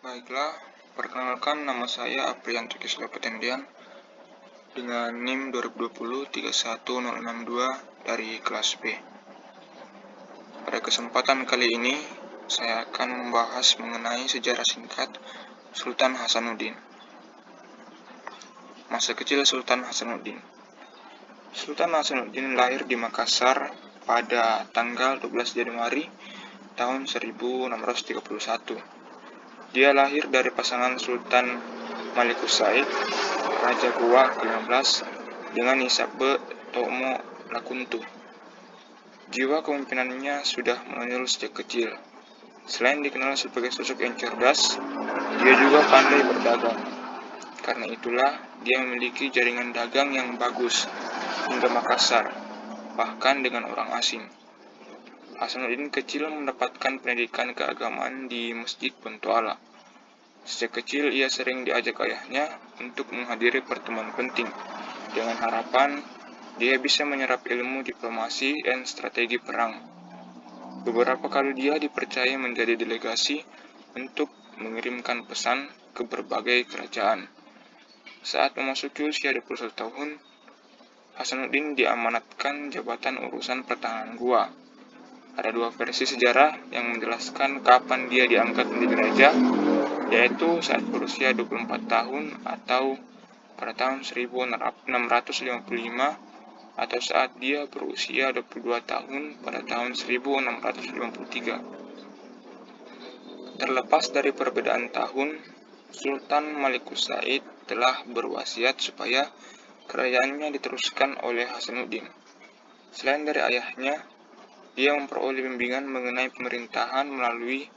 Baiklah, perkenalkan nama saya Aprianto Kislo Petendian dengan NIM 2020-31062 dari kelas B. Pada kesempatan kali ini, saya akan membahas mengenai sejarah singkat Sultan Hasanuddin. Masa kecil Sultan Hasanuddin. Sultan Hasanuddin lahir di Makassar pada tanggal 12 Januari tahun 1631. Dia lahir dari pasangan Sultan Malikus Said, Raja Goa ke-15, dengan Isabe Tomo Lakuntu. Jiwa kepemimpinannya sudah menonjol sejak kecil. Selain dikenal sebagai sosok yang cerdas, dia juga pandai berdagang. Karena itulah, dia memiliki jaringan dagang yang bagus hingga Makassar, bahkan dengan orang asing. Hasanuddin kecil mendapatkan pendidikan keagamaan di Masjid Bontoala. Sejak kecil ia sering diajak ayahnya untuk menghadiri pertemuan penting, dengan harapan dia bisa menyerap ilmu diplomasi dan strategi perang. Beberapa kali dia dipercaya menjadi delegasi untuk mengirimkan pesan ke berbagai kerajaan. Saat memasuki usia 21 tahun, Hasanuddin diamanatkan jabatan urusan pertahanan Goa. Ada dua versi sejarah yang menjelaskan kapan dia diangkat menjadi raja, yaitu saat berusia 24 tahun atau pada tahun 1655 atau saat dia berusia 22 tahun pada tahun 1653. Terlepas dari perbedaan tahun, Sultan Malikus Said telah berwasiat supaya kerajaannya diteruskan oleh Hasanuddin. Selain dari ayahnya, dia memperoleh bimbingan mengenai pemerintahan melalui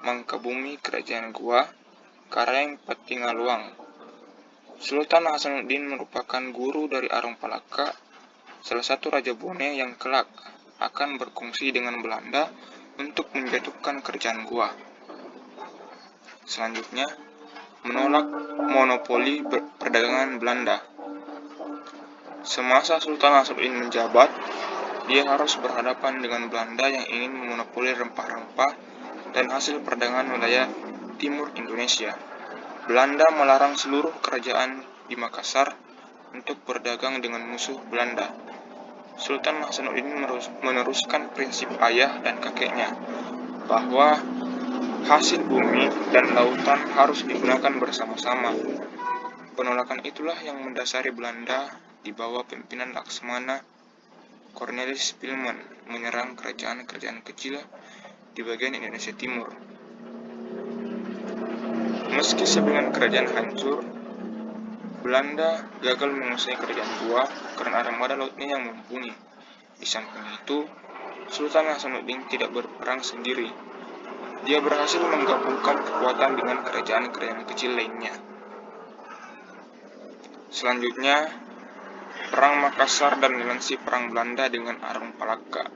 Mangkabumi Kerajaan Goa, Karaeng Patingaluang. Sultan Hasanuddin merupakan guru dari Arong Palaka, salah satu Raja Bone yang kelak akan berkongsi dengan Belanda untuk menjatuhkan kerajaan Goa. Selanjutnya, menolak monopoli perdagangan Belanda. Semasa Sultan Hasanuddin menjabat, dia harus berhadapan dengan Belanda yang ingin memonopoli rempah-rempah dan hasil perdagangan wilayah timur Indonesia. Belanda melarang seluruh kerajaan di Makassar untuk berdagang dengan musuh Belanda. Sultan Hasanuddin meneruskan prinsip ayah dan kakeknya, bahwa hasil bumi dan lautan harus digunakan bersama-sama. Penolakan itulah yang mendasari Belanda di bawah pimpinan Laksmana Cornelis Pilman menyerang kerajaan-kerajaan kecil di bagian Indonesia Timur. Meski sebagian kerajaan hancur, Belanda gagal menguasai kerajaan Goa karena armada lautnya yang mumpuni. Di samping itu, Sultan Hasanuddin tidak berperang sendiri. Dia berhasil menggabungkan kekuatan dengan kerajaan-kerajaan kecil lainnya. Selanjutnya, Perang Makassar dan aliansi perang Belanda dengan Arong Palaka.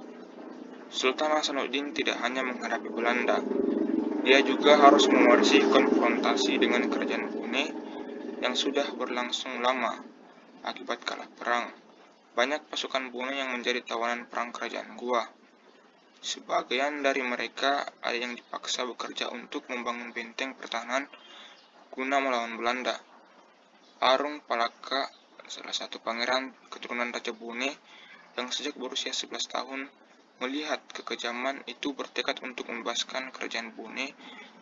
Sultan Hasanuddin tidak hanya menghadapi Belanda, dia juga harus mewarisi konfrontasi dengan kerajaan Bone yang sudah berlangsung lama akibat kalah perang. Banyak pasukan Bone yang menjadi tawanan perang kerajaan Goa. Sebagian dari mereka ada yang dipaksa bekerja untuk membangun benteng pertahanan guna melawan Belanda. Arong Palaka, salah satu pangeran keturunan Raja Bone yang sejak berusia 11 tahun, melihat kekejaman itu bertekad untuk membebaskan kerajaan Bone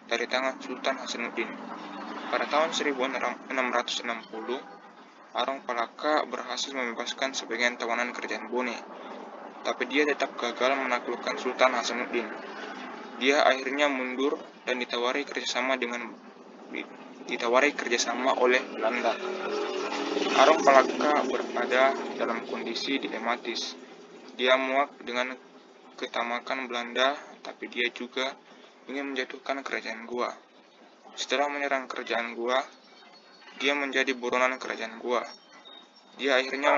dari tangan Sultan Hasanuddin. Pada tahun 1660, Arong Palaka berhasil membebaskan sebagian tawanan kerajaan Bone, tapi dia tetap gagal menaklukkan Sultan Hasanuddin. Dia akhirnya mundur dan ditawari kerjasama oleh Belanda. Arong Palaka berada dalam kondisi dilematis. Dia muak dengan ketamakan Belanda, tapi dia juga ingin menjatuhkan kerajaan Goa. Setelah menyerang kerajaan Goa, dia menjadi buronan kerajaan Goa. Dia akhirnya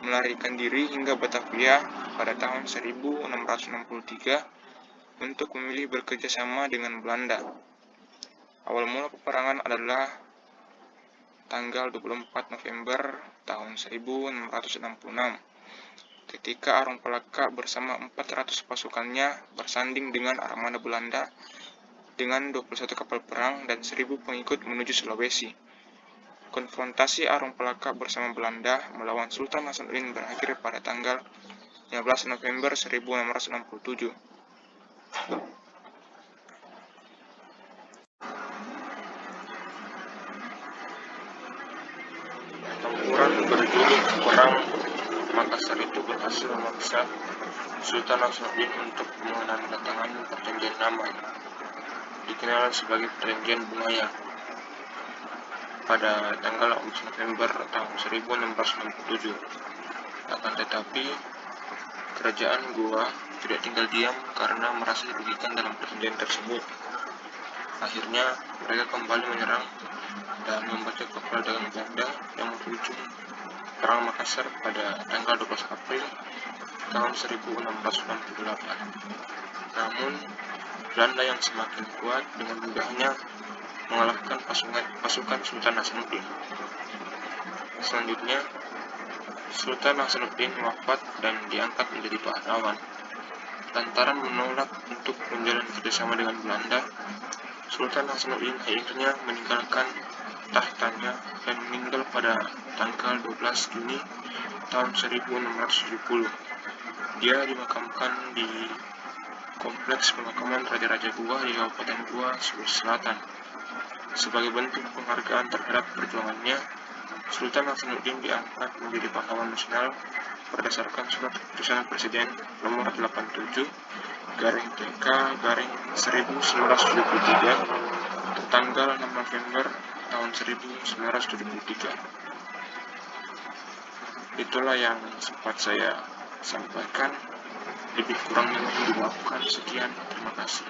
melarikan diri hingga Batavia pada tahun 1663 untuk memilih bekerja sama dengan Belanda. Awal mula peperangan adalah tanggal 24 November tahun 1666, ketika Arong Palaka bersama 400 pasukannya bersanding dengan armada Belanda dengan 21 kapal perang dan 1.000 pengikut menuju Sulawesi. Konfrontasi Arung Pelaka bersama Belanda melawan Sultan Hasanuddin berakhir pada tanggal 15 November 1667. Pertempuran berjuluk Perang Makassar itu berhasil memaksa Sultan Hasanuddin untuk menandatangani perjanjian damai, dikenal sebagai Perjanjian Bungaya, pada tanggal 14 November tahun 1667. Akan tetapi, kerajaan Goa tidak tinggal diam karena merasa dirugikan dalam perjanjian tersebut. Akhirnya, mereka kembali menyerang dan membajak kapal dagang Belanda yang berujung Perang Makassar pada tanggal 12 April tahun 1668. Namun, Belanda yang semakin kuat dengan mudahnya mengalahkan pasukan Sultan Hasanuddin. Selanjutnya, Sultan Hasanuddin wafat dan diangkat menjadi pahlawan. Lantaran menolak untuk menjalin kerjasama dengan Belanda, Sultan Hasanuddin akhirnya meninggalkan tahtanya dan meninggal pada tanggal 12 Juni tahun 1670. Dia dimakamkan di Kompleks Pemakaman Raja-Raja Goa di Kabupaten Goa, Sulawesi Selatan. Sebagai bentuk penghargaan terhadap perjuangannya, Sultan Hasanuddin diangkat menjadi pahlawan nasional berdasarkan surat keputusan Presiden nomor 87/TK/1973 tanggal 6 November tahun 1973. Itulah yang sempat saya sampaikan. Lebih kurangnya mohon dimaafkan. Sekian, terima kasih.